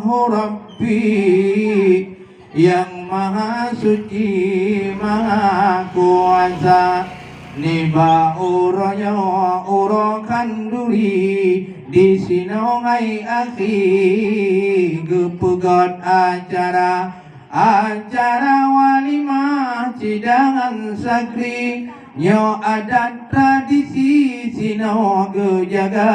Allahu Rabbi yang maha suci maha kuasa. Niba uronya urokan duri di sinongai akhi gepegot acara walimah cidangan sakri nyo adat tradisi sino gejaga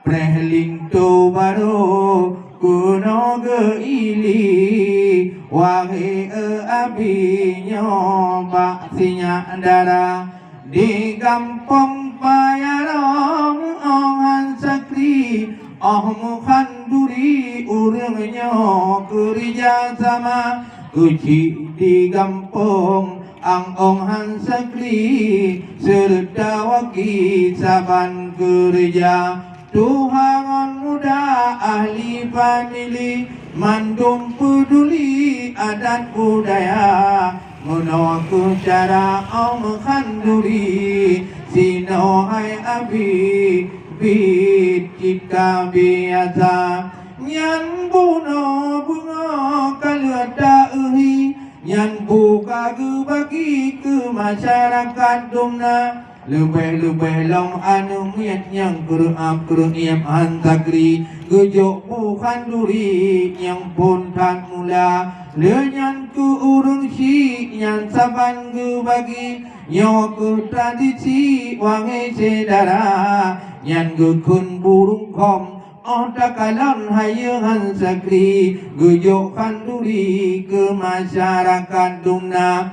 prehling to baru kuno geili wahi abinyo baksinya darah di kampung Payarong ongan sakri mukan duri urangnya kerja sama kuci di kampung ongan sakri serta waki saban kerja Tuhan muda ahli famili mandum peduli adat budaya Munawaku cara omkan duri sino hai abi bit kita biasa nyan buno bunga kalada uhi nyan buka bagi ke masyarakat dumna lebih long anu miat yang keruap keruiam antakri gejok bukan duri yang pun tak mula lenyan ku urung si nyan saban ge bagi nyo ku tradisi wangi sedara nyan ge kun burung kom takalan hayehan sakri gejok kanduri ke masyarakat dumna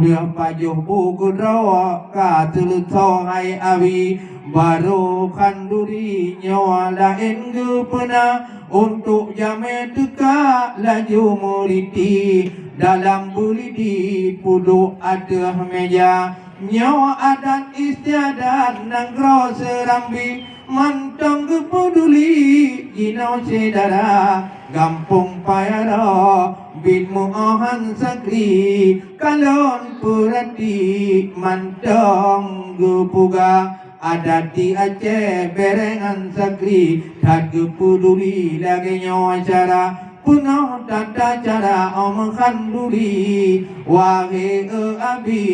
dia pajuh buku rawa ka teluto hai awi baru kanduri nyawa lain ge pena untuk jame teka laju muriti dalam bulidi pudu ada meja nyawa adat istiadat nangro serambi mantong kepeduli jinau sedara Gampung Payara bin muahan sakri kalon perati mantong gepuga adati Aceh berengan sakri tak kepeduli lagi nyawa cara punah tata cara omkan duri wahe abi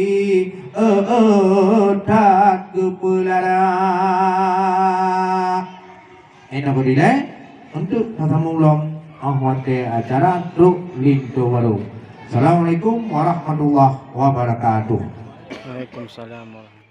tak kepelara enak berdilai untuk tatamulong ahwate acara truk linto baru. Assalamualaikum warahmatullahi wabarakatuh. Waalaikumsalam warahmatullahi wabarakatuh.